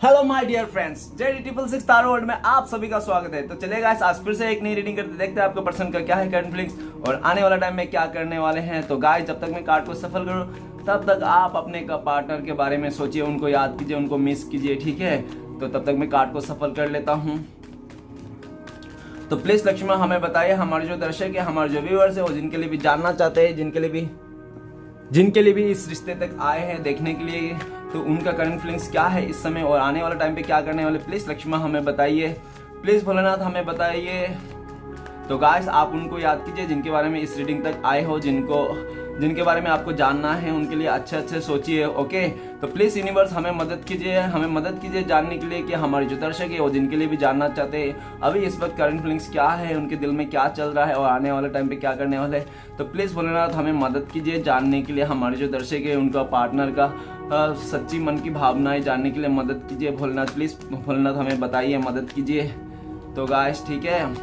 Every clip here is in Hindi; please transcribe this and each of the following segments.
Hello my dear friends, JD666 tarot world में आप सभी का स्वागत है। तो चलिए गाइस, आज फिर से एक नई रीडिंग करते देखते हैं आपके पर्सन का क्या है करंट फीलिंग्स और आने वाला टाइम में क्या करने वाले हैं। तो गाइस, जब तक मैं कार्ड को सफल करूं तब तक आप अपने पार्टनर के बारे में सोचिए, उनको याद कीजिए, उनको मिस कीजिए, ठीक है। तो तब तक मैं कार्ड को सफल कर लेता हूँ। तो प्लीज लक्ष्मण हमें बताइए, हमारे जो दर्शक है, हमारे जो व्यूअर्स है, वो जिनके लिए भी जानना चाहते हैं, जिनके लिए भी इस रिश्ते तक आए हैं देखने के लिए, तो उनका करंट फीलिंग्स क्या है इस समय और आने वाला टाइम पे क्या करने वाले, प्लीज लक्ष्मण हमें बताइए, प्लीज भोलेनाथ हमें बताइए। तो गाइस, आप उनको याद कीजिए जिनके बारे में इस रीडिंग तक आए हो, जिनके बारे में आपको जानना है, उनके लिए अच्छे सोचिए। ओके, तो प्लीज यूनिवर्स हमें मदद कीजिए जानने के लिए कि हमारे जो दर्शक है वो जिनके लिए भी जानना चाहते हैं अभी इस वक्त करंट फीलिंग्स क्या है, उनके दिल में क्या चल रहा है और आने वाले टाइम पे क्या करने वाले हैं। तो प्लीज भोलेनाथ हमें मदद कीजिए जानने के लिए, हमारे जो दर्शक है उनका पार्टनर का सच्ची मन की भावनाएं जानने के लिए मदद कीजिए भोलेनाथ। प्लीज भोलेनाथ हमें बताइए, मदद कीजिए। तो गाइस ठीक है,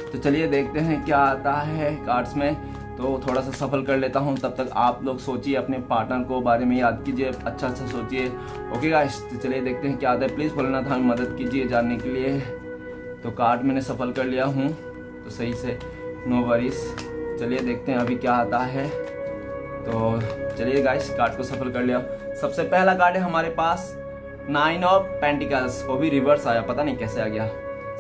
तो चलिए देखते हैं क्या आता है कार्ड्स में। तो थोड़ा सा सफल कर लेता हूँ, तब तक आप लोग सोचिए, अपने पार्टनर को बारे में याद कीजिए, अच्छा सोचिए। ओके गाइस, तो चलिए देखते हैं क्या आता है। प्लीज़ भोलेनाथ हमें मदद कीजिए जानने के लिए। तो कार्ड मैंने सफल कर लिया हूँ, तो सही से, नो वरीज। चलिए देखते हैं अभी क्या आता है। तो चलिए गाइस, कार्ड को सफल कर लिया। सबसे पहला कार्ड है हमारे पास 9 ऑफ पेंटिकल्स, वो भी रिवर्स आया, पता नहीं कैसे आ गया।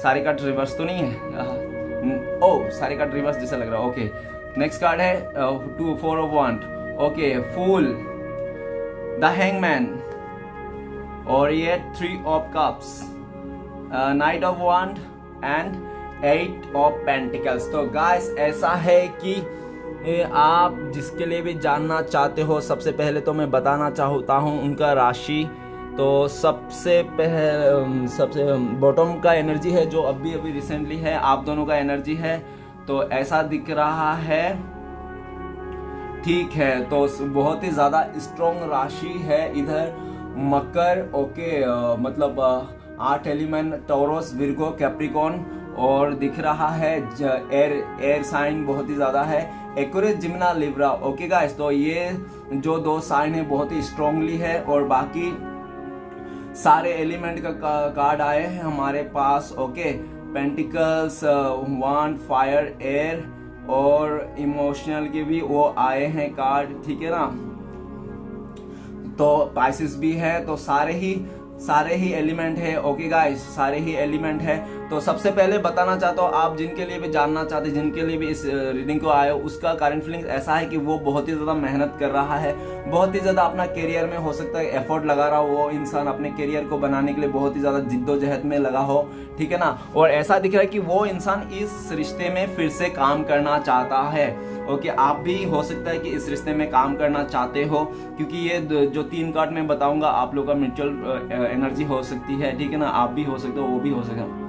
सारे कार्ड रिवर्स तो नहीं है, ओह सारे कार्ड रिवर्स जैसा लग रहा है। ओके, नेक्स्ट कार्ड है 4 of wand, okay, fool, the hangman, और ये 3 of cups, knight of wand and 8 of pentacles. तो गाइस, ऐसा है कि आप जिसके लिए भी जानना चाहते हो, सबसे पहले तो मैं बताना चाहता हूँ उनका राशि। तो सबसे बॉटम का एनर्जी है जो अभी रिसेंटली है, आप दोनों का एनर्जी है। तो ऐसा दिख रहा है, ठीक है। तो बहुत ही ज्यादा स्ट्रॉन्ग राशि है इधर, मकर, ओके, मतलब 8 एलिमेंट, टॉरस, विर्गो, कैप्रिकॉन, और दिख रहा है एयर साइन बहुत ही ज्यादा है, Aquarius, Gemini, Libra. Okay guys, तो ये जो 2 साइन है बहुत ही स्ट्रांगली है, और बाकी सारे एलिमेंट का कार्ड आए हैं हमारे पास। ओके, पेंटिकल्स, वांड, फायर, एयर, और इमोशनल के भी वो आए हैं कार्ड, ठीक है ना। तो पाइसिस भी है, तो सारे ही एलिमेंट है। ओके गाइस, सारे ही एलिमेंट है। तो सबसे पहले बताना चाहता हूँ, आप जिनके लिए भी जानना चाहते, जिनके लिए भी इस रीडिंग को आए, उसका करंट फीलिंग्स ऐसा है कि वो बहुत ही ज्यादा मेहनत कर रहा है, बहुत ही ज्यादा अपना करियर में हो सकता है एफर्ट लगा रहा हो, वो इंसान अपने करियर को बनाने के लिए बहुत ही ज्यादा जिद्दोजहद में लगा हो, ठीक है ना। और ऐसा दिख रहा है कि वो इंसान इस रिश्ते में फिर से काम करना चाहता है। ओके, आप भी हो सकता है कि इस रिश्ते में काम करना चाहते हो, क्योंकि ये जो 3 कार्ड मैं बताऊंगा आप लोग का म्यूचुअल एनर्जी हो सकती है, ठीक है ना। आप भी हो सकते हो, वो भी हो सकता है,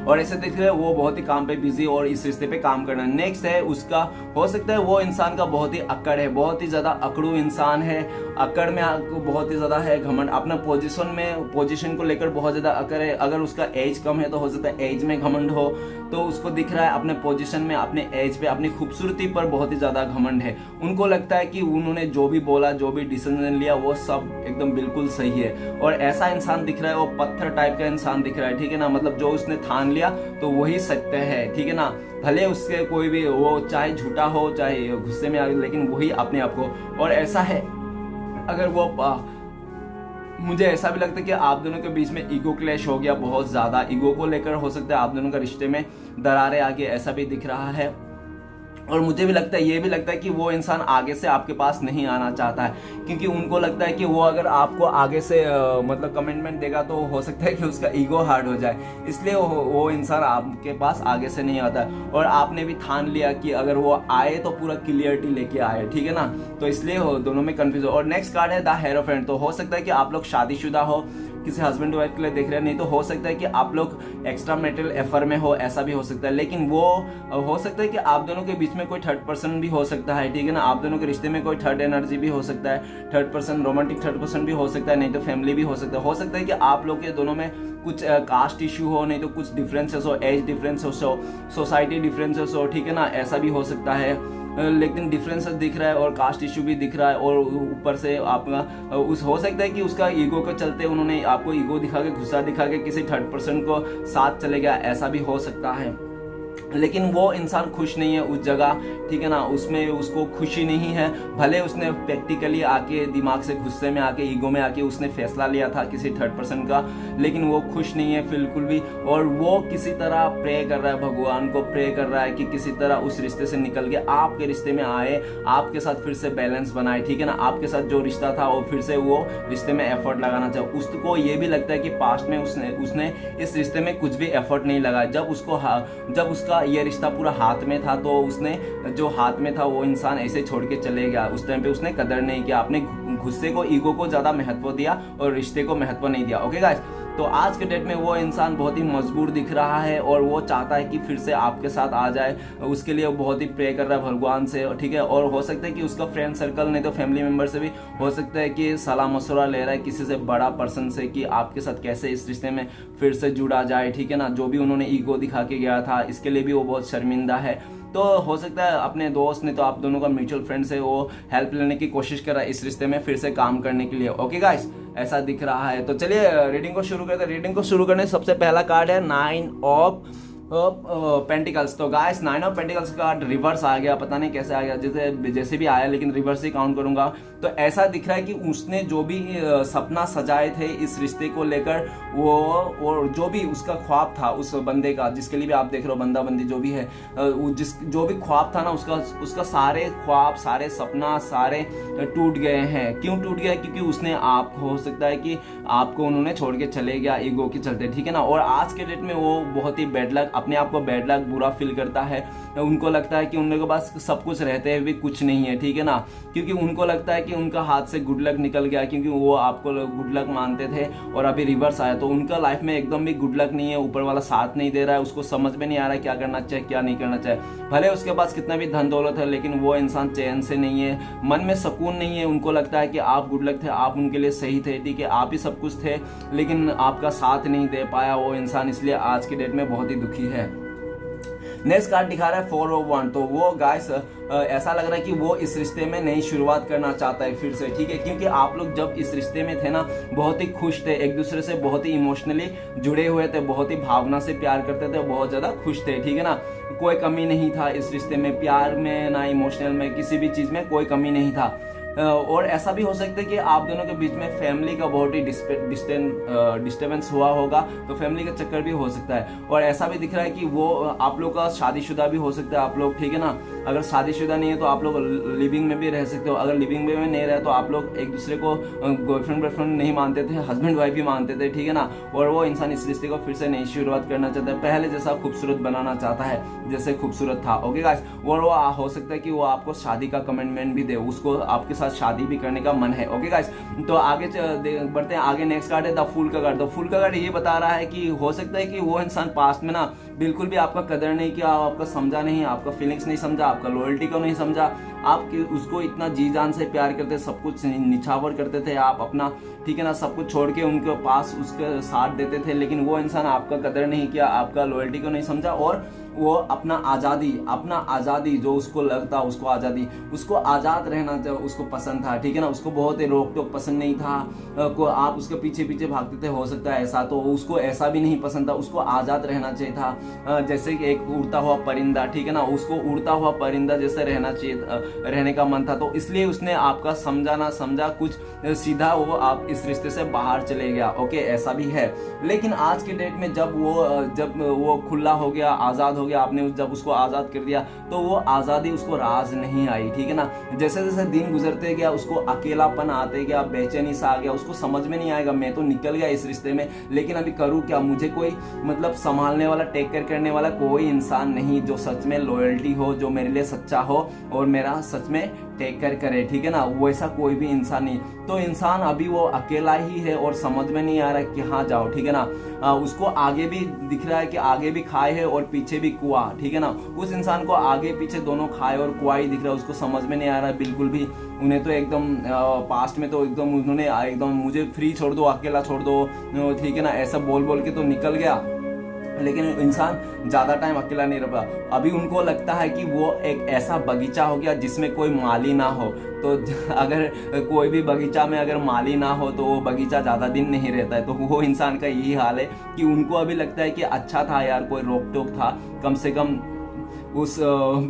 और ऐसे देख रहे हैं वो बहुत ही काम पे बिजी और इस रिश्ते पे काम करना। नेक्स्ट है उसका, हो सकता है वो इंसान का बहुत ही अकड़ है, बहुत ही ज्यादा अकड़ू इंसान है, अकड़ में बहुत ही ज्यादा है घमंड, अपना पोजीशन को लेकर बहुत ज्यादा अकड़ है। अगर उसका एज कम है तो हो सकता है एज में घमंड हो, तो उसको दिख रहा है अपने पोजीशन में, अपने एज पे, अपनी खूबसूरती पर बहुत ही ज्यादा घमंड है। उनको लगता है कि उन्होंने जो भी बोला, जो भी डिसीजन लिया, वो सब एकदम बिल्कुल सही है। और ऐसा इंसान दिख रहा है, वो पत्थर टाइप का इंसान दिख रहा है, ठीक है ना। मतलब जो उसने ठान लिया तो वही सत्य है, ठीक है ना। भले उसके कोई भी वो चाहे झूठा हो, चाहे गुस्से में आ, लेकिन वही अपने आप को। और ऐसा है, अगर वो मुझे ऐसा भी लगता है कि आप दोनों के बीच में ईगो क्लैश हो गया, बहुत ज्यादा ईगो को लेकर हो सकता है आप दोनों का रिश्ते में दरारें आ गई, ऐसा भी दिख रहा है। और मुझे भी लगता है, ये भी लगता है कि वो इंसान आगे से आपके पास नहीं आना चाहता है, क्योंकि उनको लगता है कि वो अगर आपको आगे से मतलब कमिटमेंट देगा तो हो सकता है कि उसका ईगो हार्ड हो जाए, इसलिए वो इंसान आपके पास आगे से नहीं आता है। और आपने भी ठान लिया कि अगर वो आए तो पूरा क्लियरिटी लेके आए, ठीक है ना। तो इसलिए दोनों में कंफ्यूज हो। और नेक्स्ट कार्ड है द हेरोफेंट। तो हो सकता है कि आप लोग शादीशुदा हो, किसी हस्बैंड वाइफ के लिए देख रहे हैं, नहीं तो हो सकता है कि आप लोग एक्स्ट्रा मैरिटल अफेयर में हो, ऐसा भी हो सकता है। लेकिन वो हो सकता है कि आप दोनों के बीच में कोई थर्ड पर्सन भी हो सकता है, ठीक है ना। आप दोनों के रिश्ते में कोई थर्ड एनर्जी भी हो सकता है, third person, romantic third person भी हो सकता है, नहीं तो फैमिली भी हो सकता है। हो सकता है कि आप लोग के दोनों में कुछ कास्ट इश्यू हो, नहीं तो कुछ डिफरेंसेस हो, एज डिफरेंस हो, सोसाइटी डिफरेंसेस हो, ठीक है ना, ऐसा भी हो सकता है। लेकिन डिफरेंसेस दिख रहा है और कास्ट इशू भी दिख रहा है, और ऊपर से आपका उस हो सकता है कि उसका ईगो के चलते उन्होंने आपको ईगो दिखा के, गुस्सा दिखा के किसी थर्ड पर्सन को साथ चले गया, ऐसा भी हो सकता है। लेकिन वो इंसान खुश नहीं है उस जगह, ठीक है ना, उसमें उसको खुशी नहीं है। भले उसने प्रैक्टिकली आके दिमाग से गुस्से में आके ईगो में आके उसने फैसला लिया था किसी थर्ड पर्सन का, लेकिन वो खुश नहीं है बिल्कुल भी। और वो किसी तरह प्रे कर रहा है, भगवान को प्रे कर रहा है कि किसी तरह उस रिश्ते से निकल के आपके रिश्ते में आए, आपके साथ फिर से बैलेंस बनाए, ठीक है ना, आपके साथ जो रिश्ता था वो फिर से वो रिश्ते में एफर्ट लगाना चाहिए। उसको ये भी लगता है कि पास्ट में उसने इस रिश्ते में कुछ भी एफर्ट नहीं लगाया। जब उसका ये रिश्ता पूरा हाथ में था तो उसने जो हाथ में था वो इंसान ऐसे छोड़ के चले गया। उस टाइम पे उसने कदर नहीं किया, अपने गुस्से को, ईगो को ज्यादा महत्व दिया और रिश्ते को महत्व नहीं दिया। ओके गाइस, तो आज के डेट में वो इंसान बहुत ही मजबूर दिख रहा है और वो चाहता है कि फिर से आपके साथ आ जाए। उसके लिए वो बहुत ही प्रे कर रहा है भगवान से, ठीक है। और हो सकता है कि उसका फ्रेंड सर्कल नहीं तो फैमिली मेंबर से भी हो सकता है कि सलाह मशवरा ले रहा है किसी से, बड़ा पर्सन से, कि आपके साथ कैसे इस रिश्ते में फिर से जुड़ा जाए, ठीक है ना। जो भी उन्होंने ईगो दिखा के गया था, इसके लिए भी वो बहुत शर्मिंदा है। तो हो सकता है अपने दोस्त ने तो आप दोनों का म्यूचुअल फ्रेंड से वो हेल्प लेने की कोशिश कर रहा है इस रिश्ते में फिर से काम करने के लिए। ओके गाइस, ऐसा दिख रहा है। तो चलिए रीडिंग को शुरू करते हैं। रीडिंग को शुरू करने सबसे पहला कार्ड है 9 ऑफ पेंटिकल्स। तो गाइस 9 ऑफ पेंटिकल्स का रिवर्स आ गया, पता नहीं कैसे आ गया, जैसे भी आया, लेकिन रिवर्स ही काउंट करूंगा। तो ऐसा दिख रहा है कि उसने जो भी सपना सजाए थे इस रिश्ते को लेकर, वो जो भी उसका ख्वाब था उस बंदे का, जिसके लिए भी आप देख रहे हो बंदा बंदी जो भी है, जो भी ख्वाब था ना उसका सारे ख्वाब, सारे सपना, सारे टूट गए हैं। क्यों टूट गया? क्योंकि उसने आप हो सकता है कि आपको उन्होंने छोड़ के चले गया ईगो के चलते, ठीक है ना। और आज के डेट में वो बहुत ही बैड लक, अपने आप को बैड लक बुरा फील करता है। उनको लगता है कि उनके पास सब कुछ रहते हुए भी कुछ नहीं है, ठीक है ना, क्योंकि उनको लगता है कि उनका हाथ से गुड लक निकल गया, क्योंकि वो आपको गुड लक मानते थे और अभी रिवर्स आया। तो उनका लाइफ में एकदम भी गुड लक नहीं है, ऊपर वाला साथ नहीं दे रहा है, उसको समझ में नहीं आ रहा है क्या करना चाहिए क्या नहीं करना चाहिए। भले उसके पास कितना भी धन दौलत है, लेकिन वो इंसान चैन से नहीं है, मन में सुकून नहीं है। उनको लगता है कि आप गुड लक थे, आप उनके लिए सही थे, ठीक है, आप ही सब कुछ थे, लेकिन आपका साथ नहीं दे पाया वो इंसान, इसलिए आज की डेट में बहुत ही दुखी है। नेक्स्ट कार्ड दिखा रहा है 4 of 1। तो वो गाइस ऐसा लग रहा है कि वो इस रिश्ते में नई शुरुआत करना चाहता है फिर से, ठीक है, क्योंकि आप लोग जब इस रिश्ते में थे ना बहुत ही खुश थे, एक दूसरे से बहुत ही इमोशनली जुड़े हुए थे, बहुत ही भावना से प्यार करते थे, बहुत ज्यादा खुश थे, ठीक है ना। कोई कमी नहीं था इस रिश्ते में, प्यार में ना इमोशनल में, किसी भी चीज में कोई कमी नहीं था। और ऐसा भी हो सकता है कि आप दोनों के बीच में फैमिली का बहुत ही डिस्टर्बेंस हुआ होगा, तो फैमिली का चक्कर भी हो सकता है। और ऐसा भी दिख रहा है कि वो आप लोग का शादीशुदा भी हो सकता है आप लोग, ठीक है ना। अगर शादीशुदा नहीं है तो आप लोग लिविंग में भी रह सकते हो, अगर लिविंग में नहीं रहे तो आप लोग एक दूसरे को गर्लफ्रेंड बॉयफ्रेंड नहीं मानते थे, हस्बैंड वाइफ भी मानते थे, ठीक है ना। और वो इंसान इस रिश्ते को फिर से नई शुरुआत करना चाहता है, पहले जैसा खूबसूरत बनाना चाहता है जैसे खूबसूरत था। ओके गाइस, और वो हो सकता है कि वो आपको शादी का कमिटमेंट भी दे, उसको आपके साथ शादी भी करने का मन है। ओके गाइस, तो आगे बढ़ते हैं। आगे नेक्स्ट कार्ड है द फूल का कार्ड। द फूल का कार्ड ये बता रहा है कि हो सकता है कि वो इंसान पास्ट में ना बिल्कुल भी आपका कदर नहीं किया, आपका समझा नहीं, आपका फीलिंग्स नहीं समझा, आपका लॉयल्टी को नहीं समझा, आप उसको इतना जी जान से प्यार करते, सब कुछ निछावर करते थे आप अपना, ठीक है ना, सब कुछ छोड़ के उनके पास उसके साथ देते थे, लेकिन वो इंसान आपका कदर नहीं किया, आपका लॉयल्टी को नहीं समझा, और वो अपना आज़ादी जो उसको लगता, उसको आज़ाद रहना उसको पसंद था, ठीक है ना। उसको बहुत ही रोक टोक पसंद नहीं था, आप उसके पीछे पीछे भागते थे, हो सकता है ऐसा, तो उसको ऐसा भी नहीं पसंद था, उसको आज़ाद रहना चाहिए था, जैसे कि एक उड़ता हुआ परिंदा, ठीक है ना, उसको उड़ता हुआ परिंदा जैसे रहना चाहिए, रहने का मन था। तो इसलिए उसने आपका समझा ना समझा कुछ, सीधा वो आप इस रिश्ते से बाहर चले गया। ओके, ऐसा भी है। लेकिन आज के डेट में जब वो खुला हो गया, आज़ाद हो गया, आपने जब उसको आज़ाद कर दिया, तो वो आज़ादी उसको राज नहीं आई, ठीक है ना। जैसे जैसे दिन गुजरते गया उसको अकेलापन आते गया, बेचैनी सा आ गया, उसको समझ में नहीं आएगा मैं तो निकल गया इस रिश्ते में, लेकिन अभी करूँ क्या, मुझे कोई मतलब संभालने वाला, टेक केयर करने वाला कोई इंसान नहीं जो सच में लॉयल्टी हो, जो मेरे लिए सच्चा हो और मेरा सच में टेक केयर करे, ठीक है ना, वैसा कोई भी इंसान नहीं। तो इंसान अभी वो अकेला ही है और समझ में नहीं आ रहा कि हाँ जाओ, ठीक है ना। उसको आगे भी दिख रहा है कि आगे भी खाए है और पीछे भी कुआं, ठीक है ना। उस इंसान को आगे पीछे दोनों खाए और कुआं ही दिख रहा है, उसको समझ में नहीं आ रहा है बिल्कुल भी। उन्हें तो एकदम पास्ट में तो एकदम उन्होंने एकदम मुझे फ्री छोड़ दो, अकेला छोड़ दो, ठीक है ना, ऐसा बोल बोल के तो निकल गया। लेकिन इंसान ज़्यादा टाइम अकेला नहीं रह पाता। अभी उनको लगता है कि वो एक ऐसा बगीचा हो गया जिसमें कोई माली ना हो। तो अगर कोई भी बगीचा में अगर माली ना हो तो वो बगीचा ज़्यादा दिन नहीं रहता है। तो वो इंसान का यही हाल है कि उनको अभी लगता है कि अच्छा था यार, कोई रोक टोक था, कम से कम उस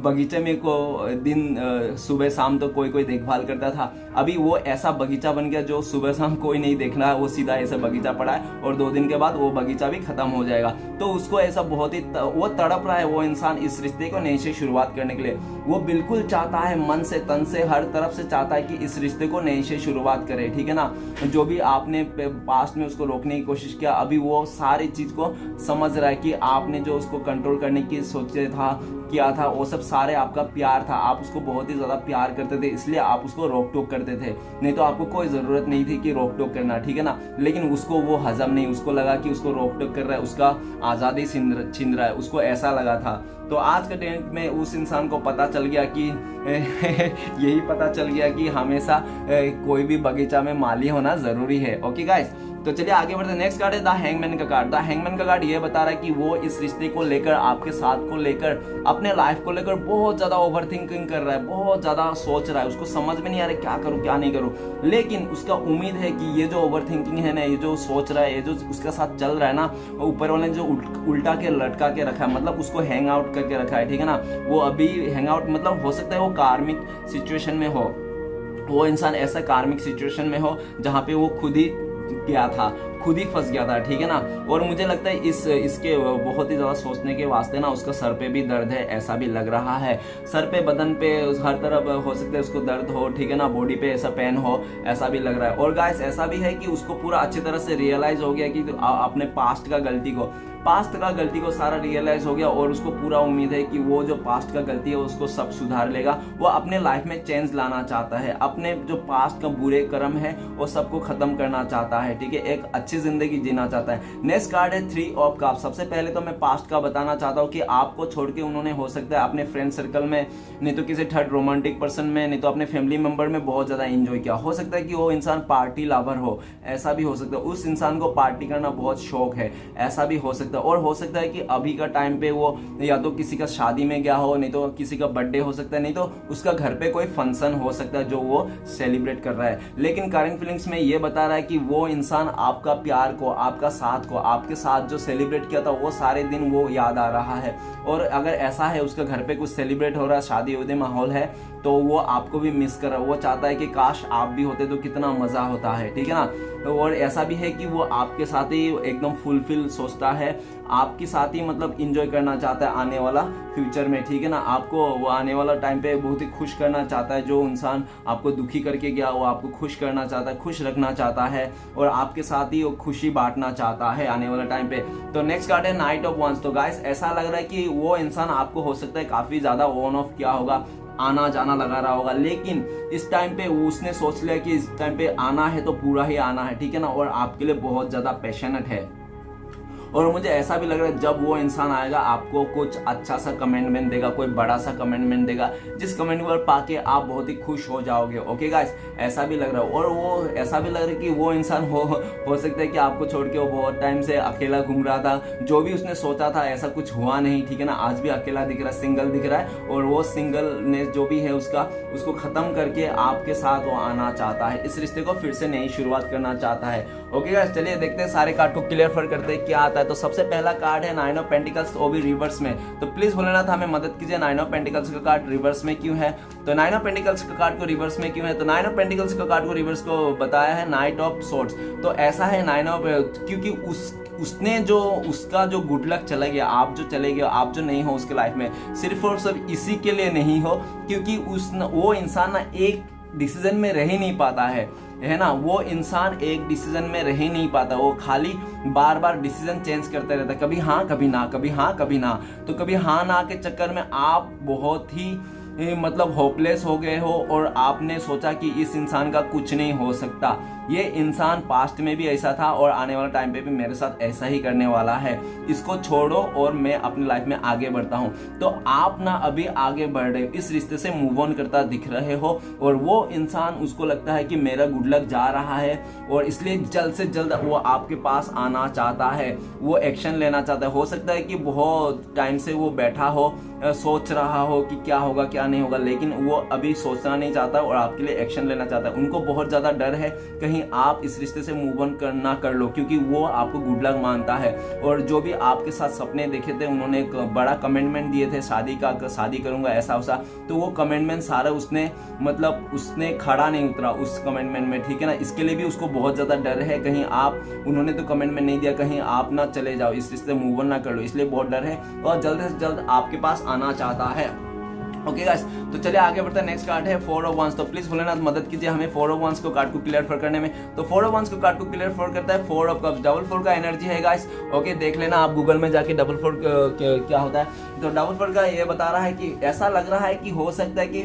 बगीचे में को दिन सुबह शाम तो कोई देखभाल करता था। अभी वो ऐसा बगीचा बन गया जो सुबह शाम कोई नहीं देख रहा है, वो सीधा ऐसा बगीचा पड़ा है और 2 दिन के बाद वो बगीचा भी खत्म हो जाएगा। तो उसको ऐसा बहुत ही वो तड़प रहा है वो इंसान इस रिश्ते को नए से शुरुआत करने के लिए। वो बिल्कुल चाहता है, मन से तन से हर तरफ से चाहता है कि इस रिश्ते को नए से शुरुआत करे, ठीक है ना। जो भी आपने पास्ट में उसको रोकने की कोशिश किया, अभी वो सारी चीज को समझ रहा है कि आपने जो उसको कंट्रोल करने की सोचे था, किया था, वो सब सारे आपका प्यार था। आप उसको बहुत ही ज्यादा प्यार करते थे, इसलिए आप उसको रोक टोक करते थे, नहीं तो आपको कोई जरूरत नहीं थी कि रोक टोक करना, ठीक है ना। लेकिन उसको वो हजम नहीं, उसको लगा कि उसको रोक टोक कर रहा है, उसका आजादी छीन रहा है, उसको ऐसा लगा था। तो आज के डेट में उस इंसान को पता चल गया कि यही पता चल गया कि हमेशा कोई भी बगीचा में माली होना जरूरी है। ओके गाइस, तो चलिए आगे बढ़ते हैं। नेक्स्ट कार्ड है द हैंगमैन का कार्ड। द हैंगमैन का कार्ड ये बता रहा है कि वो इस रिश्ते को लेकर, आपके साथ को लेकर, अपने लाइफ को लेकर बहुत ज्यादा ओवरथिंकिंग कर रहा है, बहुत ज्यादा सोच रहा है। उसको समझ में नहीं आ रहा क्या करूं क्या नहीं करूं, लेकिन उसका उम्मीद है कि ये जो ओवरथिंकिंग है ना, ये जो सोच रहा है, ये जो उसके साथ चल रहा है ना, ऊपर वाले जो उल्टा के लटका के रखा है, मतलब उसको हैंग आउट करके रखा है, ठीक है ना। वो अभी हैंग आउट मतलब हो सकता है वो कार्मिक सिचुएशन में हो, वो इंसान ऐसा कार्मिक सिचुएशन में हो जहाँ पे वो खुद ही गया था, खुद ही फंस गया था, ठीक है ना। और मुझे लगता है इसके बहुत ही ज्यादा सोचने के वास्ते ना उसका सर पे भी दर्द है, ऐसा भी लग रहा है। सर पे, बदन पे, हर तरफ हो सकता है उसको दर्द हो, ठीक है ना, बॉडी पे ऐसा पेन हो, ऐसा भी लग रहा है। और गाइस ऐसा भी है कि उसको पूरा अच्छी तरह से रियलाइज हो गया कि अपने पास्ट का गलती को सारा रियलाइज हो गया, और उसको पूरा उम्मीद है कि वो जो पास्ट का गलती है उसको सब सुधार लेगा। वो अपने लाइफ में चेंज लाना चाहता है, अपने जो पास्ट का बुरे कर्म है वो सबको खत्म करना चाहता है, ठीक है, एक अच्छी जिंदगी जीना चाहता है। नेक्स्ट कार्ड है 3 ऑफ कप्स। सबसे पहले तो मैं पास्ट का बताना चाहता हूँ कि आपको छोड़ के उन्होंने हो सकता है अपने फ्रेंड सर्कल में, नहीं तो किसी थर्ड रोमांटिक पर्सन में, नहीं तो अपने फैमिली मेंबर में बहुत ज्यादा एंजॉय किया। हो सकता है कि वो इंसान पार्टी लवर हो, ऐसा भी हो सकता है। उस इंसान को पार्टी करना बहुत शौक है, ऐसा भी हो सकता है। और हो सकता है कि अभी का टाइम पे वो या तो किसी का शादी में गया हो, नहीं तो किसी का बर्थडे हो सकता है, नहीं तो उसका घर पे कोई फंक्शन हो सकता है जो वो सेलिब्रेट कर रहा है। लेकिन करंट फीलिंग्स में ये बता रहा है कि वो इंसान आपका प्यार को, आपका साथ को, आपके साथ जो सेलिब्रेट किया था वो सारे दिन वो याद आ रहा है। और अगर ऐसा है उसका घर पे कुछ सेलिब्रेट हो रहा है, शादी उदी माहौल है, तो वो आपको भी मिस कर रहा है। वो चाहता है कि काश आप भी होते तो कितना मजा होता है, ठीक है ना। और ऐसा भी है कि वो आपके साथ ही एकदम फुलफिल सोचता है, आपके साथ ही मतलब इंजॉय करना चाहता है आने वाला फ्यूचर में, ठीक है ना। आपको वो आने वाला टाइम पे बहुत ही खुश करना चाहता है। जो इंसान आपको दुखी करके गया वो आपको खुश करना चाहता है, खुश रखना चाहता है, और आपके साथ ही वो खुशी बांटना चाहता है आने वाला टाइम पे। तो नेक्स्ट कार्ड है नाइट ऑफ वंस। तो गाइस ऐसा लग रहा है कि वो इंसान आपको हो सकता है काफी ज्यादा ऑन ऑफ किया होगा, आना जाना लगा रहा होगा, लेकिन इस टाइम पे उसने सोच लिया कि इस टाइम पे आना है तो पूरा ही आना है, ठीक है ना। और आपके लिए बहुत ज्यादा पैशनेट है। और मुझे ऐसा भी लग रहा है जब वो इंसान आएगा आपको कुछ अच्छा सा कमेंटमेंट देगा, कोई बड़ा सा कमेंटमेंट देगा, जिस कमेंट पर पाके आप बहुत ही खुश हो जाओगे। ओके गाइस, ऐसा भी लग रहा है। और वो ऐसा भी लग रहा है कि वो इंसान हो सकता है कि आपको छोड़ के वो बहुत टाइम से अकेला घूम रहा था, जो भी उसने सोचा था ऐसा कुछ हुआ नहीं, ठीक है ना। आज भी अकेला दिख रहा है, सिंगल दिख रहा है, और वो सिंगलनेस जो भी है उसको खत्म करके आपके साथ वो आना चाहता है, इस रिश्ते को फिर से नई शुरुआत करना चाहता है। ओके गाइस, चलिए देखते हैं सारे कार्ड को क्लियर करते हैं क्या आता है। तो सबसे पहला कार्ड है 9 ऑफ पेंटिकल्स, वो भी रिवर्स में। तो प्लीज भोलेनाथ हमें मदद कीजिए, 9 ऑफ पेंटिकल्स का कार्ड रिवर्स में क्यों है। तो 9 ऑफ पेंटिकल्स का कार्ड को रिवर्स में क्यों है, तो 9 ऑफ पेंटिकल्स का कार्ड को रिवर्स को बताया है नाइट ऑफ सोर्ड्स। तो ऐसा है 9 ऑफ, क्योंकि उसने जो उसका जो गुड लक चला गया, आप जो चले गए, आप जो नहीं हो उसके लाइफ में, सिर्फ और सिर्फ इसी के लिए नहीं हो क्योंकि वो इंसान ना एक डिसीजन में रह ही नहीं पाता है ना। वो इंसान एक डिसीजन में रह ही नहीं पाता, वो खाली बार बार डिसीजन चेंज करते रहता है, कभी हाँ कभी ना, कभी हाँ कभी ना। तो कभी हाँ ना के चक्कर में आप बहुत ही मतलब होपलेस हो गए हो, और आपने सोचा कि इस इंसान का कुछ नहीं हो सकता, ये इंसान पास्ट में भी ऐसा था और आने वाला टाइम पे भी मेरे साथ ऐसा ही करने वाला है, इसको छोड़ो और मैं अपनी लाइफ में आगे बढ़ता हूँ। तो आप ना अभी आगे बढ़ रहे हो, इस रिश्ते से मूव ऑन करता दिख रहे हो, और वो इंसान उसको लगता है कि मेरा गुड लक जा रहा है और इसलिए जल्द से जल्द वो आपके पास आना चाहता है, वो एक्शन लेना चाहता है। हो सकता है कि बहुत टाइम से वो बैठा हो, सोच रहा हो कि क्या होगा क्या नहीं होगा, लेकिन वो अभी सोचना नहीं चाहता और आपके लिए एक्शन लेना चाहता है। उनको बहुत ज़्यादा डर है कहीं आप इस रिश्ते से मूव ऑन करना कर लो, क्योंकि वो आपको गुड लक मानता है। और जो भी आपके साथ सपने देखे थे, उन्होंने एक बड़ा कमिटमेंट दिए थे शादी का, शादी करूंगा ऐसा वैसा, तो वो कमिटमेंट सारा उसने मतलब उसने खड़ा नहीं उतरा उस कमिटमेंट में, ठीक है ना। इसके लिए भी उसको बहुत ज़्यादा डर है कहीं आप, उन्होंने तो कमिटमेंट नहीं दिया, कहीं आप ना चले जाओ, इस रिश्ते से मूव ऑन ना कर लो, इसलिए बहुत डर है और जल्द से जल्द आपके पास आना चाहता है। ओके गाइस, तो चलिए आगे बढ़ते हैं। नेक्स्ट कार्ड है 4 ऑफ वंस। तो प्लीज भोलेनाथ मदद कीजिए हमें 4 ऑफ वंस को कार्ड को क्लियर फॉर करने में। तो 4 ऑफ वंस को कार्ड को क्लियर फॉर करता है 4 ऑफ कप्स, डबल 4 का एनर्जी है गाइस। ओके, देख लेना आप गूगल में जाके डबल 4 क्या होता है। तो डबल 4 का ये बता रहा है कि ऐसा लग रहा है कि हो सकता है कि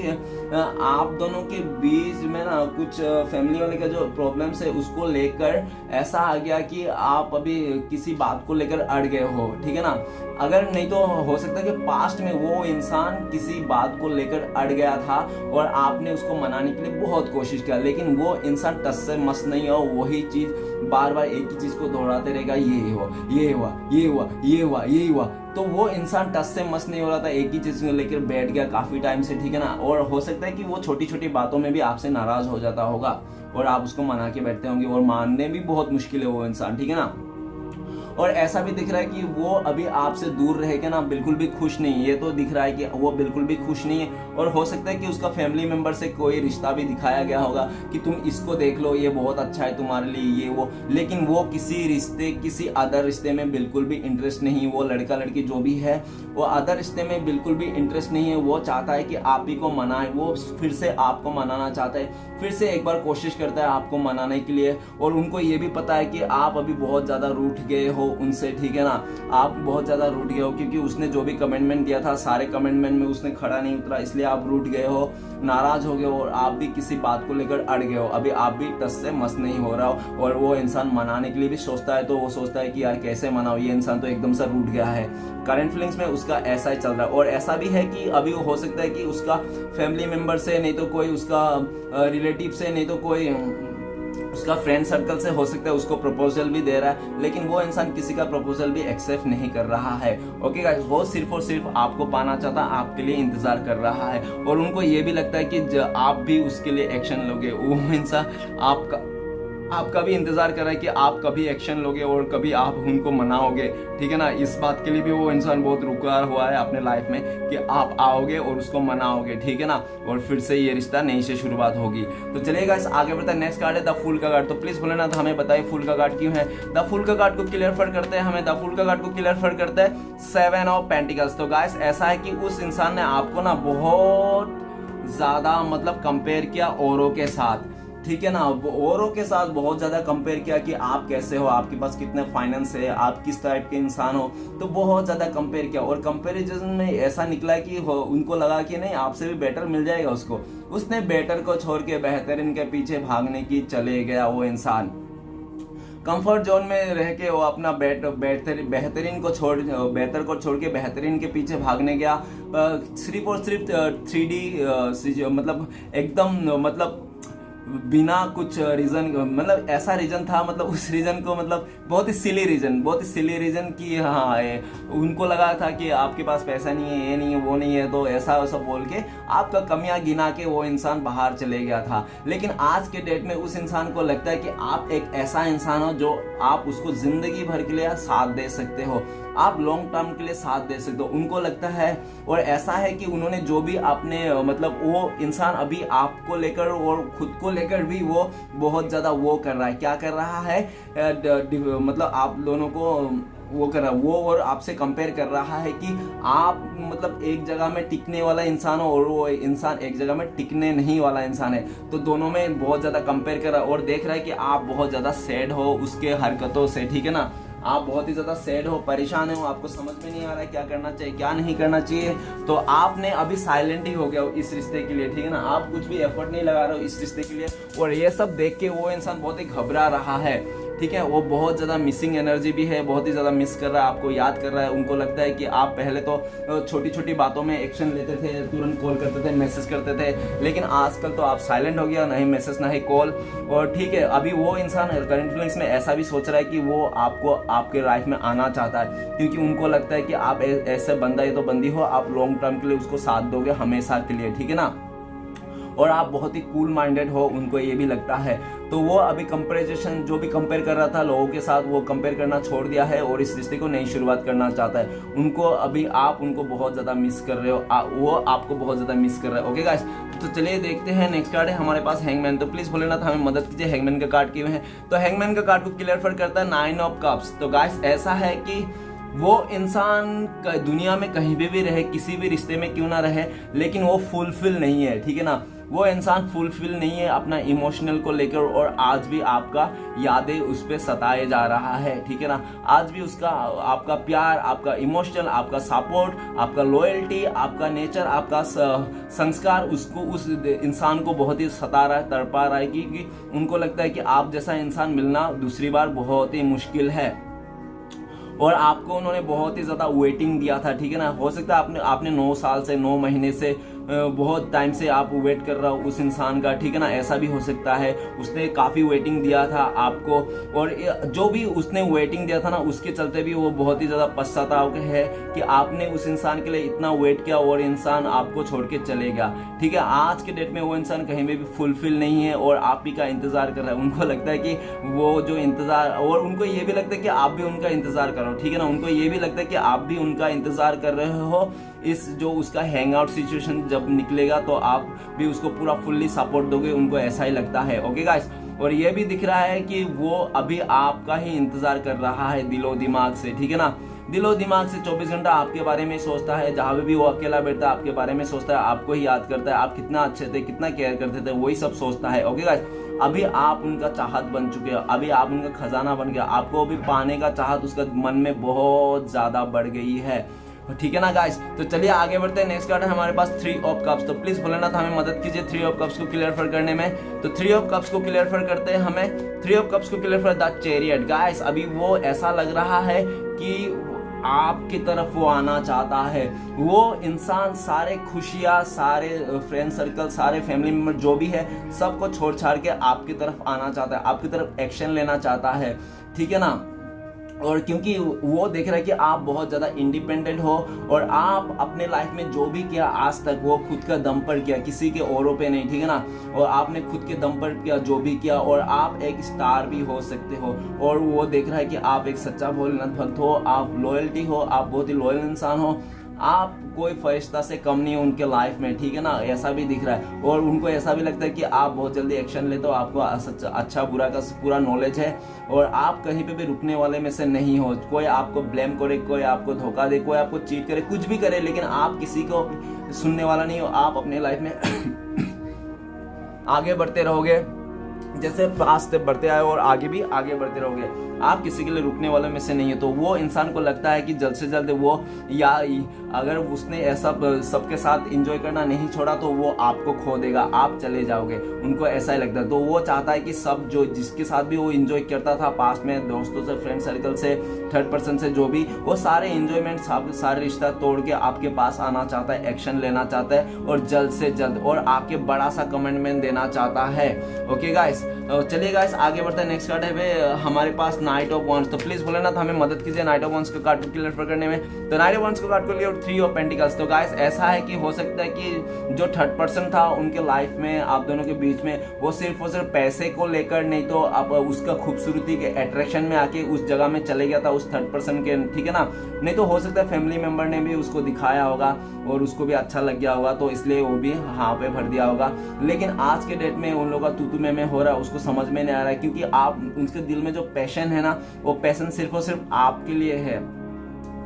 आप दोनों के बीच में ना कुछ फैमिली वाले का जो प्रॉब्लम्स है उसको लेकर ऐसा आ गया कि आप अभी किसी बात को लेकर अड़ गए हो, ठीक है ना। अगर नहीं तो हो सकता है कि पास्ट में वो इंसान किसी बात को लेकर अड़ गया था और आपने उसको मनाने के लिए बहुत कोशिश किया, लेकिन वो इंसान टस से मस नहीं हो, वही चीज बार बार एक ही चीज को दोहराते रहेगा, ये हुआ ये हुआ ये हुआ ये हुआ ये हुआ। तो वो इंसान टस से मस नहीं हो रहा था, एक ही चीज को लेकर बैठ गया काफी टाइम से, ठीक है ना। और हो सकता है कि वो छोटी छोटी बातों में भी आपसे नाराज हो जाता होगा और आप उसको मना के बैठते होंगे और मानने भी बहुत मुश्किल है वो इंसान, ठीक है ना। और ऐसा भी दिख रहा है कि वो अभी आपसे दूर रह के ना बिल्कुल भी खुश नहीं है, ये तो दिख रहा है कि वो बिल्कुल भी खुश नहीं है। और हो सकता है कि उसका फैमिली मेंबर से कोई रिश्ता भी दिखाया गया होगा कि तुम इसको देख लो, ये बहुत अच्छा है तुम्हारे लिए, ये वो, लेकिन वो किसी रिश्ते, किसी अदर रिश्ते में बिल्कुल भी इंटरेस्ट नहीं। वो लड़का लड़की जो भी है वो अदर रिश्ते में बिल्कुल भी इंटरेस्ट नहीं है। वो चाहता है कि आप ही को मनाए, वो फिर से आपको मनाना चाहता है, फिर से एक बार कोशिश करता है आपको मनाने के लिए। और उनको ये भी पता है कि आप अभी बहुत ज्यादा रूठ गए हो उनसे, ठीक है ना। आप बहुत ज्यादा रूठ गए हो क्योंकि उसने जो भी कमिटमेंट दिया था सारे कमिटमेंट में उसने खड़ा नहीं उतरा, इसलिए आप रूठ गए हो, नाराज हो गए हो और आप भी किसी बात को लेकर अड़ गए हो। अभी आप भी टस से मस नहीं हो रहा हो और वो इंसान मनाने के लिए भी सोचता है, तो वो सोचता है कि यार कैसे मनाओ, ये इंसान तो एकदम से रूठ गया है। करंट फीलिंग्स में उसका ऐसा ही चल रहा है। और ऐसा भी है कि अभी हो सकता है कि उसका फैमिली मेंबर से, नहीं तो कोई उसका रिलेटिव से, नहीं तो कोई उसका फ्रेंड सर्कल से हो सकता है उसको प्रपोजल भी दे रहा है, लेकिन वो इंसान किसी का प्रपोजल भी एक्सेप्ट नहीं कर रहा है। ओके गाइस, वो सिर्फ और सिर्फ आपको पाना चाहता, आपके लिए इंतजार कर रहा है और उनको ये भी लगता है कि आप भी उसके लिए एक्शन लोगे। वो इंसान आपका भी इंतजार कर रहा है कि आप कभी एक्शन लोगे और कभी आप उनको मनाओगे, ठीक है ना। इस बात के लिए भी वो इंसान बहुत रुका हुआ है अपने लाइफ में कि आप आओगे और उसको मनाओगे, ठीक है ना, और फिर से ये रिश्ता नई से शुरुआत होगी। तो चलिए गाइस आगे बढ़ते हैं। नेक्स्ट कार्ड है द फूल का कार्ड। तो प्लीज भोलेनाथ हमें बताइए फूल का कार्ड क्यों है। द फूल का कार्ड को क्लियर फर करते हैं हमें, द फूल का कार्ड को क्लियर फर करते हैं 7 ऑफ पेंटिकल्स। तो गाइस ऐसा है कि उस इंसान ने आपको ना बहुत ज्यादा मतलब कंपेयर किया औरों के साथ, ठीक है ना। औरों के साथ बहुत ज्यादा कंपेयर किया कि आप कैसे हो, आपके पास कितने फाइनेंस है, आप किस टाइप के इंसान हो, तो बहुत ज्यादा कंपेयर किया। और कंपैरिजन में ऐसा निकला कि उनको लगा कि नहीं आपसे भी बेटर मिल जाएगा उसको। उसने बेटर को छोड़ के बेहतरीन के पीछे भागने की चले गया वो इंसान। कंफर्ट जोन में रह के वो अपना बेहतरीन को छोड़, बेहतर को छोड़ के बेहतरीन के पीछे भागने गया। सिर्फ और सिर्फ 3D मतलब एकदम मतलब बिना कुछ रीजन, मतलब ऐसा रीजन था, मतलब उस रीजन को मतलब बहुत ही सिली रीजन की हाँ उनको लगा था कि आपके पास पैसा नहीं है, ये नहीं है, वो नहीं है, तो ऐसा वैसा बोल के आपका कमियां गिना के वो इंसान बाहर चले गया था। लेकिन आज के डेट में उस इंसान को लगता है कि आप एक ऐसा इंसान हो जो आप उसको जिंदगी भर के लिए साथ दे सकते हो, आप लॉन्ग टर्म के लिए साथ दे सकते हो, उनको लगता है। और ऐसा है कि उन्होंने जो भी आपने मतलब वो इंसान अभी आपको लेकर और खुद को लेकर भी वो बहुत ज्यादा वो कर रहा है, क्या कर रहा है मतलब आप दोनों को वो कर रहा है, वो और आपसे कंपेयर कर रहा है कि आप मतलब एक जगह में टिकने वाला इंसान हो और वो इंसान एक जगह में टिकने नहीं वाला इंसान है। तो दोनों में बहुत ज्यादा कंपेयर कर रहा है और देख रहा है कि आप बहुत ज्यादा सैड हो उसके हरकतों से, ठीक है ना। आप बहुत ही ज़्यादा सैड हो, परेशान हो, आपको समझ में नहीं आ रहा है क्या करना चाहिए क्या नहीं करना चाहिए, तो आपने अभी साइलेंट ही हो गया हो इस रिश्ते के लिए, ठीक है ना, आप कुछ भी एफर्ट नहीं लगा रहे हो इस रिश्ते के लिए, और ये सब देख के वो इंसान बहुत ही घबरा रहा है, ठीक है, वो बहुत ज़्यादा मिसिंग एनर्जी भी है, बहुत ही ज़्यादा मिस कर रहा है, आपको याद कर रहा है। उनको लगता है कि आप पहले तो छोटी छोटी बातों में एक्शन लेते थे, तुरंत कॉल करते थे, मैसेज करते थे, लेकिन आजकल तो आप साइलेंट हो गया, ना ही मैसेज ना ही कॉल। और ठीक है, अभी वो इंसान करंट फीलिंग्स में ऐसा भी सोच रहा है कि वो आपको आपके लाइफ में आना चाहता है, क्योंकि उनको लगता है कि आप ऐसे बंदा या तो बंदी हो, आप लॉन्ग टर्म के लिए उसको साथ दोगे हमेशा के लिए, ठीक है ना, और आप बहुत ही कूल माइंडेड हो, उनको ये भी लगता है। तो वो अभी कंपेरिजन जो भी कंपेयर कर रहा था लोगों के साथ, वो कंपेयर करना छोड़ दिया है और इस रिश्ते को नई शुरुआत करना चाहता है। उनको अभी आप उनको बहुत ज़्यादा मिस कर रहे हो, वो आपको बहुत ज़्यादा मिस कर रहा है। ओके गाइस, तो चलिए देखते हैं नेक्स्ट कार्ड है हमारे पास हैंगमैन। तो प्लीज़ भोलेनाथ हमें मदद कीजिए, हैंगमैन का कार्ड क्यों है। तो हैंगमैन का कार्ड को क्लियर करता है 9 ऑफ कप्स। तो गाइस ऐसा है कि वो इंसान दुनिया में कहीं भी रहे, किसी भी रिश्ते में क्यों ना रहे, लेकिन वो फुलफिल नहीं है, ठीक है ना, वो इंसान फुलफिल नहीं है अपना इमोशनल को लेकर, और आज भी आपका यादें उस पर सताए जा रहा है, ठीक है ना, आज भी उसका आपका प्यार, आपका इमोशनल, आपका सपोर्ट, आपका लॉयल्टी, आपका नेचर, आपका संस्कार उसको, उस इंसान को बहुत ही सता रहा है, तड़पा रहा है, क्योंकि उनको लगता है कि आप जैसा इंसान मिलना दूसरी बार बहुत ही मुश्किल है, और आपको उन्होंने बहुत ही ज़्यादा वेटिंग दिया था, ठीक है ना, हो सकता है आपने 9 साल से 9 महीने से बहुत टाइम से आप वेट कर रहा हो उस इंसान का, ठीक है ना, ऐसा भी हो सकता है, उसने काफ़ी वेटिंग दिया था आपको, और जो भी उसने वेटिंग दिया था ना, उसके चलते भी वो बहुत ही ज़्यादा पश्चाताप है कि आपने उस इंसान के लिए इतना वेट किया और इंसान आपको छोड़ के चले गया, ठीक है। आज के डेट में वो इंसान कहीं में भी फुलफिल नहीं है और आप ही का इंतज़ार कर रहा है। उनको लगता है कि वो जो इंतज़ार, और उनको ये भी लगता है कि आप भी उनका इंतज़ार कर रहे हो, ठीक है ना, उनको ये भी लगता है कि आप भी उनका इंतज़ार कर रहे हो। इस जो उसका हैंग आउट सिचुएशन जब निकलेगा तो आप भी उसको पूरा फुल्ली सपोर्ट दोगे, उनको ऐसा ही लगता है। ओके गाइस, और ये भी दिख रहा है कि वो अभी आपका ही इंतजार कर रहा है दिलो दिमाग से, ठीक है ना, दिलो दिमाग से 24 घंटा आपके बारे में सोचता है, जहां भी वो अकेला बैठता है आपके बारे में सोचता है, आपको ही याद करता है, आप कितना अच्छे थे, कितना केयर करते थे, वही सब सोचता है। ओके गाइस, अभी आप उनका चाहत बन चुके हो, अभी आप उनका खजाना बन गया, आपको अभी पाने का चाहत उसका मन में बहुत ज्यादा बढ़ गई है, ठीक है ना गाइस। तो चलिए आगे बढ़ते हैं। नेक्स्ट कार्ड है हमारे पास 3 ऑफ कप्स। तो प्लीज भोलेनाथ हमें मदद कीजिए 3 ऑफ कप्स को क्लियर करने में। तो 3 ऑफ कप्स को क्लियर करते हैं हमें 3 ऑफ कप्स को क्लियर द चैरियट। गाइस अभी वो ऐसा लग रहा है कि आपकी तरफ वो आना चाहता है, वो इंसान सारे खुशियाँ, सारे फ्रेंड सर्कल, सारे फैमिली मेंबर जो भी है सबको छोड़ छाड़ के आपकी तरफ आना चाहता है, आपकी तरफ एक्शन लेना चाहता है, ठीक है ना। और क्योंकि वो देख रहा है कि आप बहुत ज़्यादा इंडिपेंडेंट हो और आप अपने लाइफ में जो भी किया आज तक वो खुद का दम पर किया, किसी के औरों पे नहीं, ठीक है ना, और आपने खुद के दम पर किया जो भी किया, और आप एक स्टार भी हो सकते हो। और वो देख रहा है कि आप एक सच्चा भोलेनाथ भक्त हो, आप लॉयल्टी हो, आप बहुत ही लॉयल इंसान हो, आप कोई फरिश्ता से कम नहीं हो उनके लाइफ में, ठीक है ना, ऐसा भी दिख रहा है। और उनको ऐसा भी लगता है कि आप बहुत जल्दी एक्शन लेते हो, आपको अच्छा बुरा का पूरा नॉलेज है और आप कहीं पे भी रुकने वाले में से नहीं हो। कोई आपको ब्लेम करे, कोई आपको धोखा दे, कोई आपको चीट करे, कुछ भी करे, लेकिन आप किसी को सुनने वाला नहीं हो। आप अपने लाइफ में आगे बढ़ते रहोगे, जैसे पास से बढ़ते आए और आगे भी आगे बढ़ते रहोगे, आप किसी के लिए रुकने वालों में से नहीं है। तो वो इंसान को लगता है कि जल्द से जल्द वो, या अगर उसने ऐसा सबके साथ एंजॉय करना नहीं छोड़ा तो वो आपको खो देगा, आप चले जाओगे, उनको ऐसा ही लगता है। तो वो चाहता है कि सब जो जिसके साथ भी वो एंजॉय करता था पास्ट में, दोस्तों से, फ्रेंड सर्कल से, थर्ड पर्सन से, जो भी, वो सारे एंजॉयमेंट, सारे रिश्ता तोड़ के आपके पास आना चाहता है, एक्शन लेना चाहता है और जल्द से जल्द, और आपके बड़ा सा कमिटमेंट देना चाहता है। ओके गाइस, चलिए गाइस आगे बढ़ते हैं। नेक्स्ट कार्ड है हमारे पास नाइट ऑफ वंस। तो प्लीज भोलेनाथ हमें मदद कीजिए नाइट ऑफ वंस का कार्ड को क्लियर करने में। तो नाइट ऑफ वंस का कार्ड को क्लियर 3 ऑफ पेंटिकल्स। तो गाइस ऐसा है कि हो सकता है कि जो थर्ड पर्सन था उनके लाइफ में, आप दोनों के बीच में, वो सिर्फ और सिर्फ पैसे को लेकर नहीं तो अब उसका खूबसूरती के अट्रैक्शन में आके उस जगह में चले गया था उस थर्ड पर्सन के, ठीक है ना, नहीं तो हो सकता है फैमिली मेंबर ने भी उसको दिखाया होगा और उसको भी अच्छा लग गया होगा, तो इसलिए वो भी हाँ पे भर दिया होगा। लेकिन आज के डेट में उन लोगों का तू में हो रहा है, उसको समझ में नहीं आ रहा है, क्योंकि आप उनके दिल में जो पैशन है ना, वो पैशन सिर्फ और सिर्फ आपके लिए है,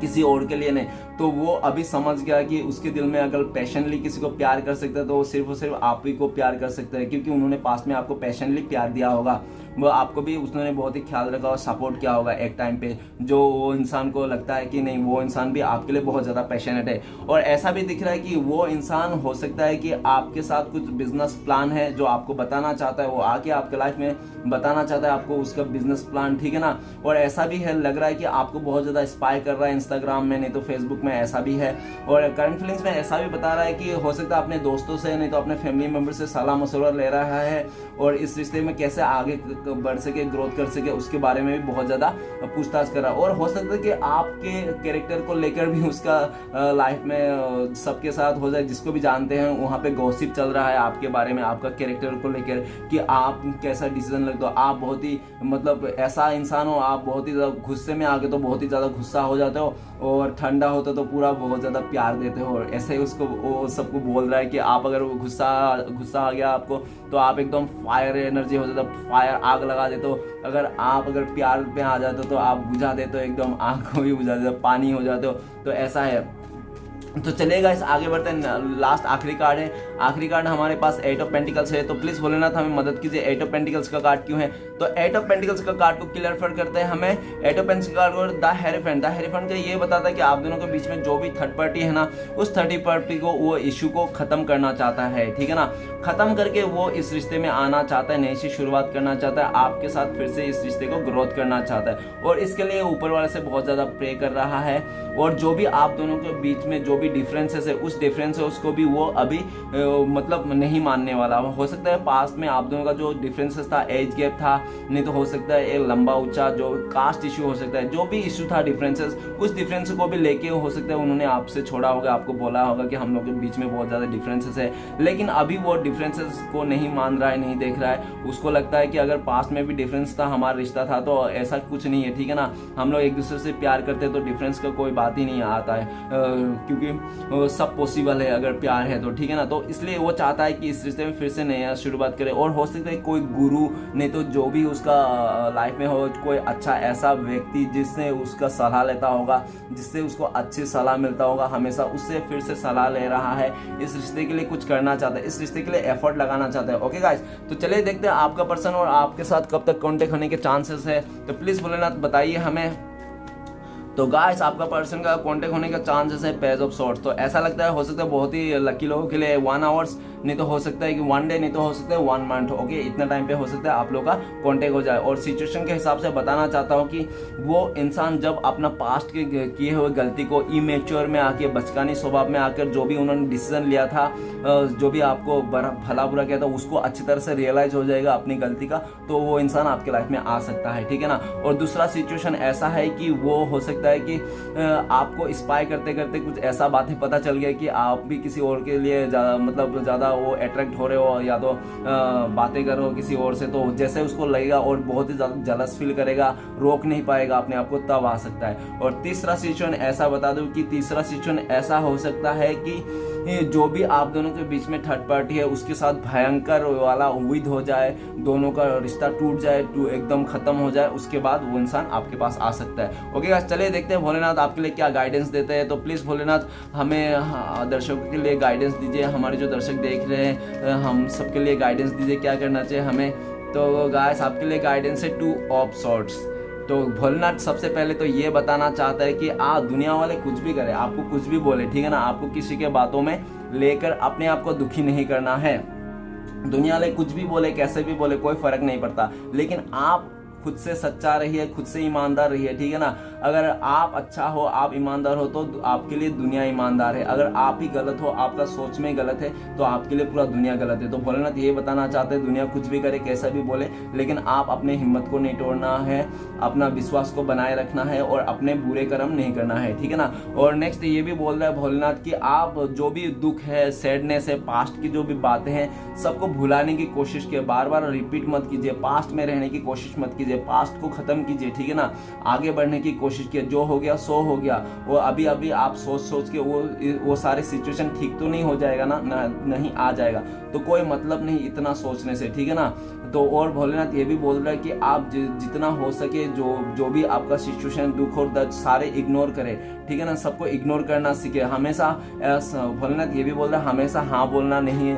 किसी और के लिए नहीं। तो वो अभी समझ गया कि उसके दिल में अगर पैशनली किसी को प्यार कर सकता है तो वो सिर्फ और सिर्फ आप ही को प्यार कर सकता है, क्योंकि उन्होंने पास्ट में आपको पैशनली प्यार दिया होगा। वो आपको भी उसने बहुत ही ख्याल रखा और सपोर्ट किया होगा एक टाइम पे, जो वो इंसान को लगता है कि नहीं वो इंसान भी आपके लिए बहुत ज़्यादा पैशनेट है। और ऐसा भी दिख रहा है कि वो इंसान हो सकता है कि आपके साथ कुछ बिजनेस प्लान है जो आपको बताना चाहता है, वो आके आपके लाइफ में बताना चाहता है आपको उसका बिजनेस प्लान, ठीक है ना। और ऐसा भी है, लग रहा है कि आपको बहुत ज़्यादा स्पाई कर रहा है इंस्टाग्राम में, नहीं तो फेसबुक में, ऐसा भी है। और करंट फीलिंग्स में ऐसा भी बता रहा है कि हो सकता है अपने दोस्तों से नहीं तो अपने फैमिली मेम्बर से सलाह मशवरा ले रहा है और इस रिश्ते में कैसे आगे बढ़ सके, ग्रोथ कर सके, उसके बारे में भी बहुत ज़्यादा पूछताछ कर रहा है। और हो सकता है कि आपके कैरेक्टर को लेकर भी उसका लाइफ में सबके साथ हो जाए, जिसको भी जानते हैं वहाँ पे गॉसिप चल रहा है आपके बारे में, आपका कैरेक्टर को लेकर कि आप कैसा डिसीजन लगते हो, आप बहुत ही मतलब ऐसा इंसान हो, आप बहुत ही ज़्यादा गुस्से में आके तो बहुत ही ज़्यादा गुस्सा हो जाते हो और ठंडा होता तो पूरा बहुत ज़्यादा प्यार देते हो। और ऐसे ही उसको वो सबको बोल रहा है कि आप अगर गुस्सा आ गया आपको तो आप एकदम फायर एनर्जी हो जाता, फायर आग लगा देते हो। अगर प्यार पे आ जाते हो तो आप बुझा देते हो, एकदम आग को भी बुझा देते हो, पानी हो जाते हो। तो ऐसा है। तो चलेगा, इस आगे बढ़ते हैं। लास्ट आखिरी कार्ड है, आखिरी कार्ड हमारे पास 8 ऑफ पेंटिकल्स है। तो प्लीज भोलेनाथ हमें मदद कीजिए, 8 ऑफ पेंटिकल्स का कार्ड क्यों है। तो 8 ऑफ पेंटिकल्स का कार्ड को क्लियर करते हैं हमें। 8 ऑफ पेंटिकल्स का कार्ड द हेरोफेंट का ये बताता है कि आप दोनों के बीच में जो भी थर्ड पार्टी है ना, उस थर्ड पार्टी को वो इश्यू को खत्म करना चाहता है, ठीक है ना। खत्म करके वो इस रिश्ते में आना चाहता है, नई सी शुरुआत करना चाहता है, आपके साथ फिर से इस रिश्ते को ग्रोथ करना चाहता है। और इसके लिए ऊपर वाले से बहुत ज्यादा प्रे कर रहा है। और जो भी आप दोनों के बीच में जो भी डिफरेंसेस है, उस डिफरेंस है उसको भी वो अभी मतलब नहीं मानने वाला। हो सकता है पास्ट में आप दोनों का जो डिफरेंसेस था, एज गैप था, नहीं तो हो सकता है एक लंबा ऊंचा जो कास्ट इशू हो सकता है, जो भी इशू था डिफरेंसेस, उस डिफरेंस को भी लेके हो सकता है उन्होंने आपसे छोड़ा होगा, आपको बोला होगा कि हम लोग के बीच में बहुत ज्यादा डिफरेंसेस है। लेकिन अभी वो डिफरेंसेस को नहीं मान रहा है, नहीं देख रहा है। उसको लगता है कि अगर पास्ट में भी डिफरेंस था, हमारा रिश्ता था, तो ऐसा कुछ नहीं है, ठीक है ना। हम लोग एक दूसरे से प्यार करते हैं तो डिफरेंस का कोई बात ही नहीं आता है, क्योंकि सब पॉसिबल है अगर प्यार है तो, ठीक है ना। तो इसलिए वो चाहता है कि इस रिश्ते में फिर से नया शुरुआत करे। और हो सकता है कोई गुरु, नहीं तो जो भी उसका लाइफ में हो, कोई अच्छा ऐसा व्यक्ति जिससे उसका सलाह लेता होगा, जिससे उसको अच्छी सलाह मिलता होगा हमेशा, उससे फिर से सलाह ले रहा है, इस रिश्ते के लिए कुछ करना चाहता है, इस रिश्ते के लिए एफर्ट लगाना चाहता है। ओके गाइस, तो चलिए देखते हैं आपका पर्सन और आपके साथ कब तक कांटेक्ट होने के चांसेस है। तो प्लीज भोलेनाथ बताइए हमें। तो गाइस, आपका पर्सन का कांटेक्ट होने का चांसेस है पेज ऑफ सॉर्ड्स। तो ऐसा लगता है, हो सकता है बहुत ही लकी लोगों के लिए 1 आवर्स, नहीं तो हो सकता है कि 1 डे, नहीं तो हो सकता है 1 मंथ। ओके, इतना टाइम पे हो सकता है आप लोग का कांटेक्ट हो जाए। और सिचुएशन के हिसाब से बताना चाहता हूँ कि वो इंसान जब अपना पास्ट के किए हुए गलती को इमेच्योर में आके, बचकानी स्वभाव में आकर जो भी उन्होंने डिसीजन लिया था, जो भी आपको भला बुरा किया था, उसको अच्छी तरह से रियलाइज हो जाएगा अपनी गलती का, तो वो इंसान आपके लाइफ में आ सकता है, ठीक है ना। और दूसरा सिचुएशन ऐसा है कि वो हो सकता है कि आपको स्पाई करते करते कुछ ऐसा बातें पता चल गया कि आप भी किसी और के लिए मतलब ज़्यादा वो अट्रैक्ट हो रहे हो, या तो बातें कर रहे हो किसी और से, तो जैसे उसको लगेगा और बहुत ही ज़्यादा जलस फील करेगा, रोक नहीं पाएगा अपने आप को, तब आ सकता है। और तीसरा सिचुएशन ऐसा बता दूं कि तीसरा सिचुएशन ऐसा हो सकता है कि जो भी आप दोनों के बीच में थर्ड पार्टी है उसके साथ भयंकर वाला उम्मीद हो जाए, दोनों का रिश्ता टूट जाए, एकदम खत्म हो जाए, उसके बाद वो इंसान आपके पास आ सकता है। ओके गाइस, चलिए देखते हैं भोलेनाथ आपके लिए क्या गाइडेंस देते हैं। तो प्लीज भोलेनाथ हमें दर्शकों के लिए गाइडेंस दीजिए, हमारे जो दर्शक देख रहे हैं हम सबके लिए गाइडेंस दीजिए, क्या करना चाहिए हमें। तो गाइस, आपके लिए गाइडेंस है 2 ऑफ सॉर्ड्स। तो भोलेनाथ सबसे पहले तो ये बताना चाहता है कि दुनिया वाले कुछ भी करे, आपको कुछ भी बोले, ठीक है ना, आपको किसी के बातों में लेकर अपने आप को दुखी नहीं करना है। दुनिया वाले कुछ भी बोले, कैसे भी बोले, कोई फर्क नहीं पड़ता, लेकिन आप खुद से सच्चा रहिए, खुद से ईमानदार रहिए, ठीक है ना। अगर आप अच्छा हो, आप ईमानदार हो, तो आपके लिए दुनिया ईमानदार है। अगर आप ही गलत हो, आपका सोच में गलत है, तो आपके लिए पूरा दुनिया गलत है। तो भोलेनाथ ये बताना चाहते हैं, दुनिया कुछ भी करे, कैसा भी बोले, लेकिन आप अपने हिम्मत को नहीं तोड़ना है, अपना विश्वास को बनाए रखना है और अपने बुरे कर्म नहीं करना है, ठीक है ना। और नेक्स्ट ये भी बोल रहा है भोलेनाथ कि आप जो भी दुख है, सैडनेस है, पास्ट की जो भी बातें हैं, सबको भुलाने की कोशिश कीजिए, बार बार रिपीट मत कीजिए, पास्ट में रहने की कोशिश मत कीजिए, पास्ट को खत्म कीजिए, ठीक है ना। आगे बढ़ने की कोशिश कोशिश किया, जो हो गया सो हो गया। वो अभी अभी आप सोच सोच के वो सारे सिचुएशन ठीक तो नहीं हो जाएगा ना, नहीं आ जाएगा, तो कोई मतलब नहीं इतना सोचने से, ठीक है ना। तो और भोलेनाथ ये भी बोल रहा है कि आप जितना हो सके जो भी आपका सिचुएशन, दुख और दर्द सारे इग्नोर करें, ठीक है ना, सबको इग्नोर करना सीखे। हमेशा भोलेनाथ ये भी बोल रहा है हमेशा हाँ बोलना नहीं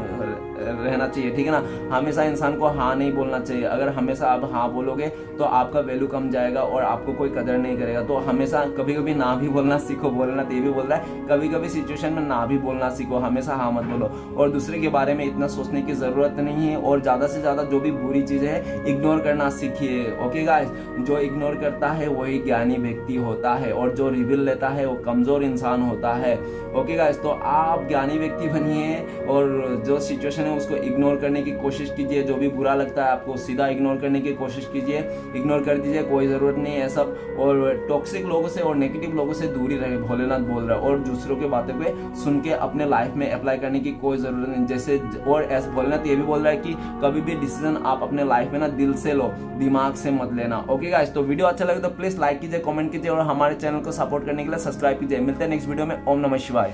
रहना चाहिए, ठीक है ना। हमेशा इंसान को हाँ नहीं बोलना चाहिए। अगर हमेशा आप हाँ बोलोगे तो आपका वैल्यू कम जाएगा और आपको कोई कदर नहीं करेगा। तो हमेशा कभी कभी ना भी बोलना सीखो। भोलेनाथ ये भी बोल रहा है कभी कभी सिचुएशन में ना भी बोलना सीखो, हमेशा हाँ मत बोलो। और दूसरे के बारे में इतना सोचने की जरूरत नहीं है, और ज्यादा से ज्यादा जो भी बुरी चीज है इग्नोर करना सीखिए। ओके गाइस, जो इग्नोर करता है वही ज्ञानी व्यक्ति होता है, और जो रिविल लेता है वो कमजोर इंसान होता है। ओके गाइस, तो आप ज्ञानी व्यक्ति बनिए और जो सिचुएशन है उसको इग्नोर करने की कोशिश कीजिए। जो भी बुरा लगता है आपको सीधा इग्नोर करने की कोशिश कीजिए, इग्नोर कर दीजिए, कोई जरूरत नहीं है सब। और टॉक्सिक लोगों से और नेगेटिव लोगों से दूरी रहे, भोलेनाथ बोल रहा है। और दूसरों के बातों पे सुन के अपने लाइफ में अप्लाई करने की कोई जरूरत नहीं। जैसे और ऐसे भोलेनाथ ये भी बोल रहा है कि कभी भी डिसीजन आप अपने लाइफ में ना दिल से लो, दिमाग से मत लेना। ओके गाइस, तो वीडियो अच्छा लगे तो प्लीज लाइक कीजिए, कमेंट कीजिए और हमारे चैनल को सपोर्ट करने के लिए सब्सक्राइब कीजिए। मिलते हैं नेक्स्ट वीडियो में। ओम नमः शिवाय।